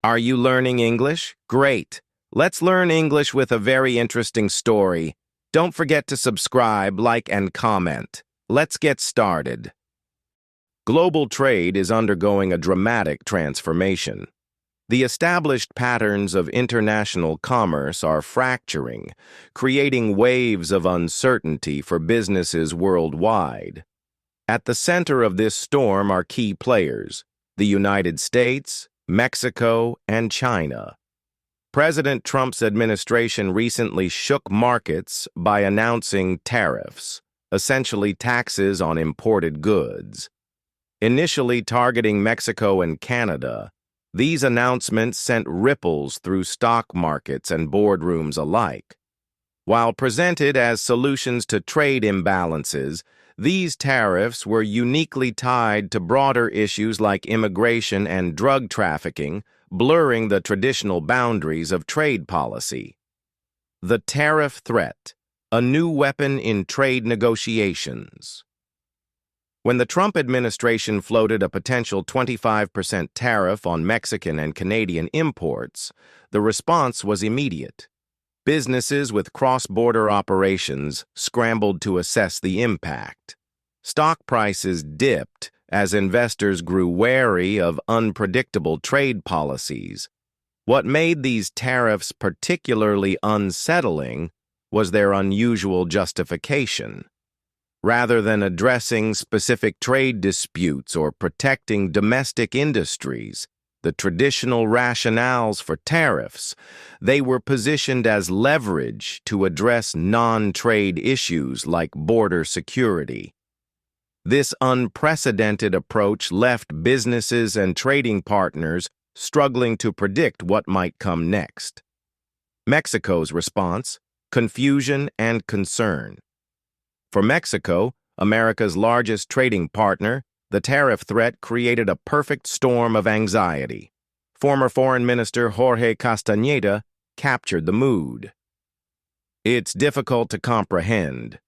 Are you learning English? Great. Let's learn English with a very interesting story. Don't forget to subscribe, like, and comment. Let's get started. Global trade is undergoing a dramatic transformation. The established patterns of international commerce are fracturing, creating waves of uncertainty for businesses worldwide. At the center of this storm are key players: the United States, Mexico, and China. President Trump's administration recently shook markets by announcing tariffs, essentially taxes on imported goods. Initially targeting Mexico and Canada, these announcements sent ripples through stock markets and boardrooms alike. While presented as solutions to trade imbalances, these tariffs were uniquely tied to broader issues like immigration and drug trafficking, blurring the traditional boundaries of trade policy. The tariff threat, a new weapon in trade negotiations. When the Trump administration floated a potential 25% tariff on Mexican and Canadian imports, the response was immediate. Businesses with cross-border operations scrambled to assess the impact. Stock prices dipped as investors grew wary of unpredictable trade policies. What made these tariffs particularly unsettling was their unusual justification. Rather than addressing specific trade disputes or protecting domestic industries, the traditional rationales for tariffs, they were positioned as leverage to address non-trade issues like border security. This unprecedented approach left businesses and trading partners struggling to predict what might come next. Mexico's response: confusion and concern. For Mexico, America's largest trading partner, the tariff threat created a perfect storm of anxiety. Former Foreign Minister Jorge Castañeda captured the mood. It's difficult to comprehend.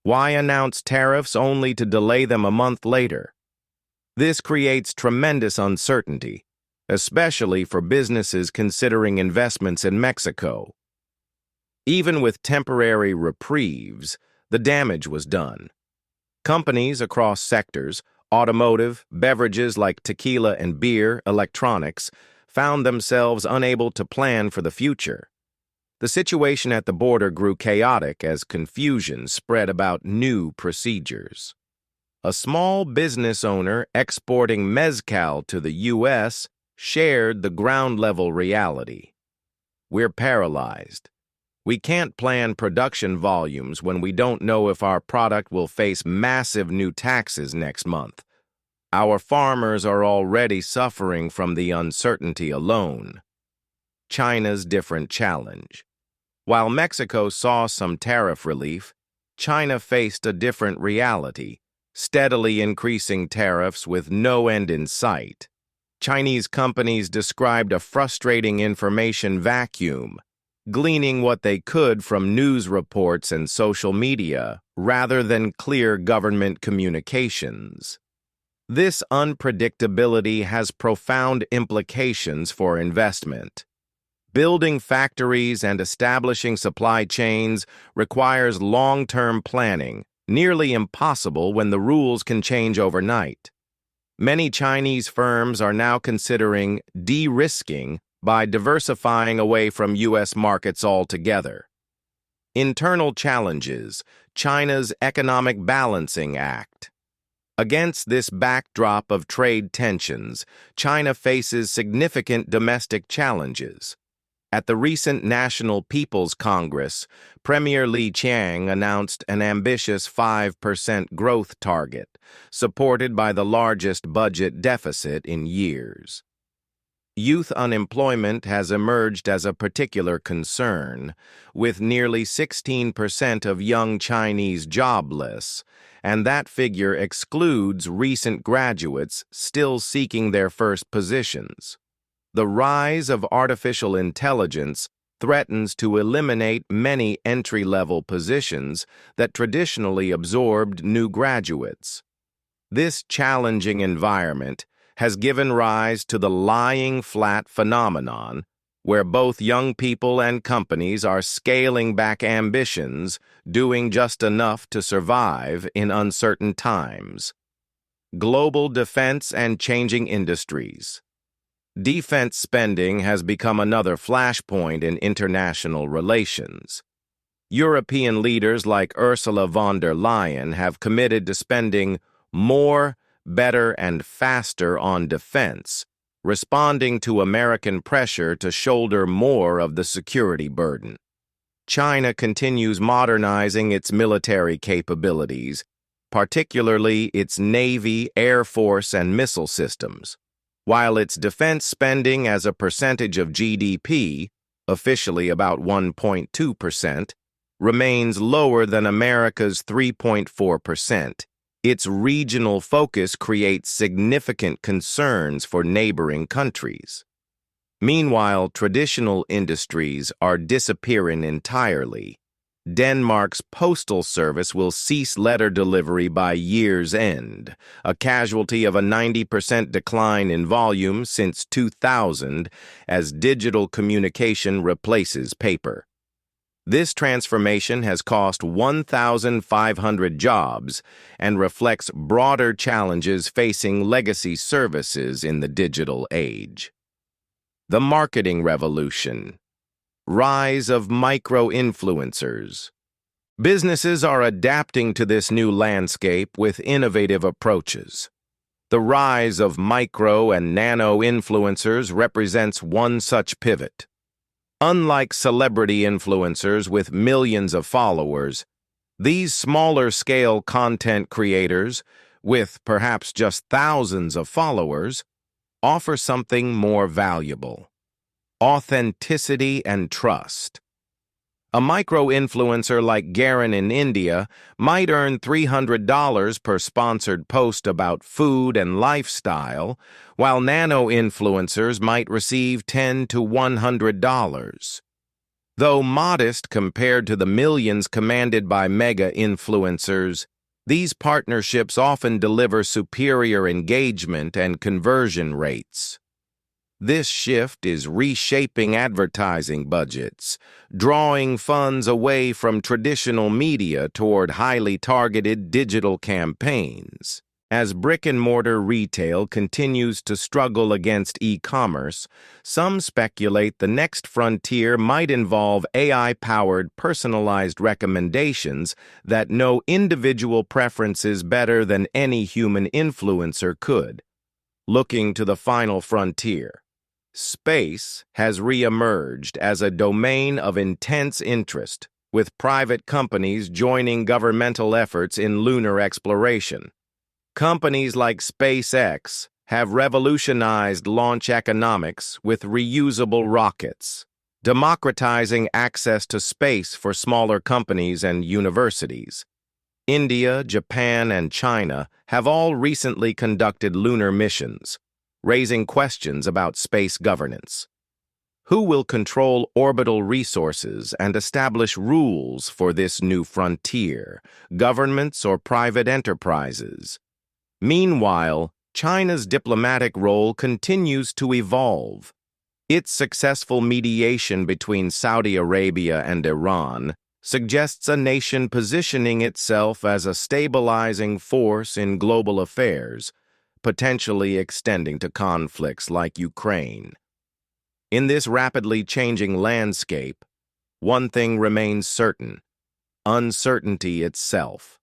Why announce tariffs only to delay them a month later? This creates tremendous uncertainty, especially for businesses considering investments in Mexico. Even with temporary reprieves, the damage was done. Companies across sectors, automotive, beverages like tequila and beer, electronics, found themselves unable to plan for the future. The situation at the border grew chaotic as confusion spread about new procedures. A small business owner exporting mezcal to the U.S. shared the ground-level reality. We're paralyzed. We can't plan production volumes when we don't know if our product will face massive new taxes next month. Our farmers are already suffering from the uncertainty alone. China's different challenge. While Mexico saw some tariff relief, China faced a different reality, steadily increasing tariffs with no end in sight. Chinese companies described a frustrating information vacuum, gleaning what they could from news reports and social media rather than clear government communications. This unpredictability has profound implications for investment. Building factories and establishing supply chains requires long-term planning, nearly impossible when the rules can change overnight. Many Chinese firms are now considering de-risking by diversifying away from U.S. markets altogether. Internal challenges: China's Economic Balancing Act. Against this backdrop of trade tensions, China faces significant domestic challenges. At the recent National People's Congress, Premier Li Qiang announced an ambitious 5% growth target, supported by the largest budget deficit in years. Youth unemployment has emerged as a particular concern, with nearly 16% of young Chinese jobless, and that figure excludes recent graduates still seeking their first positions. The rise of artificial intelligence threatens to eliminate many entry-level positions that traditionally absorbed new graduates. This challenging environment has given rise to the lying flat phenomenon, where both young people and companies are scaling back ambitions, doing just enough to survive in uncertain times. Global defense and changing industries. Defense spending has become another flashpoint in international relations. European leaders like Ursula von der Leyen have committed to spending more, better, and faster on defense, responding to American pressure to shoulder more of the security burden. China continues modernizing its military capabilities, particularly its Navy, Air Force, and missile systems, while its defense spending as a percentage of GDP, officially about 1.2%, remains lower than America's 3.4%. Its regional focus creates significant concerns for neighboring countries. Meanwhile, traditional industries are disappearing entirely. Denmark's postal service will cease letter delivery by year's end, a casualty of a 90% decline in volume since 2000 as digital communication replaces paper. This transformation has cost 1,500 jobs and reflects broader challenges facing legacy services in the digital age. The marketing revolution. Rise of micro-influencers. Businesses are adapting to this new landscape with innovative approaches. The rise of micro and nano-influencers represents one such pivot. Unlike celebrity influencers with millions of followers, these smaller-scale content creators, with perhaps just thousands of followers, offer something more valuable: authenticity and trust. A micro-influencer like Garen in India might earn $300 per sponsored post about food and lifestyle, while nano-influencers might receive $10 to $100. Though modest compared to the millions commanded by mega-influencers, these partnerships often deliver superior engagement and conversion rates. This shift is reshaping advertising budgets, drawing funds away from traditional media toward highly targeted digital campaigns. As brick-and-mortar retail continues to struggle against e-commerce, some speculate the next frontier might involve AI-powered personalized recommendations that know individual preferences better than any human influencer could. Looking to the final frontier. Space has re-emerged as a domain of intense interest, with private companies joining governmental efforts in lunar exploration. Companies like SpaceX have revolutionized launch economics with reusable rockets, democratizing access to space for smaller companies and universities. India, Japan, and China have all recently conducted lunar missions, raising questions about space governance. Who will control orbital resources and establish rules for this new frontier, governments or private enterprises? Meanwhile, China's diplomatic role continues to evolve. Its successful mediation between Saudi Arabia and Iran suggests a nation positioning itself as a stabilizing force in global affairs, potentially extending to conflicts like Ukraine. In this rapidly changing landscape, one thing remains certain: uncertainty itself.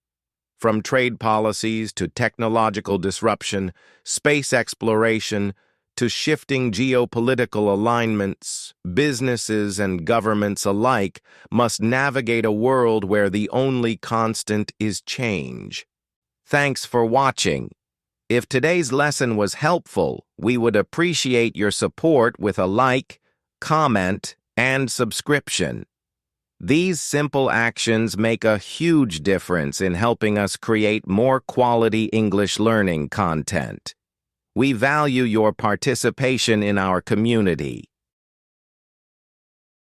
From trade policies to technological disruption, space exploration, to shifting geopolitical alignments, businesses and governments alike must navigate a world where the only constant is change. Thanks for watching. If today's lesson was helpful, we would appreciate your support with a like, comment, and subscription. These simple actions make a huge difference in helping us create more quality English learning content. We value your participation in our community.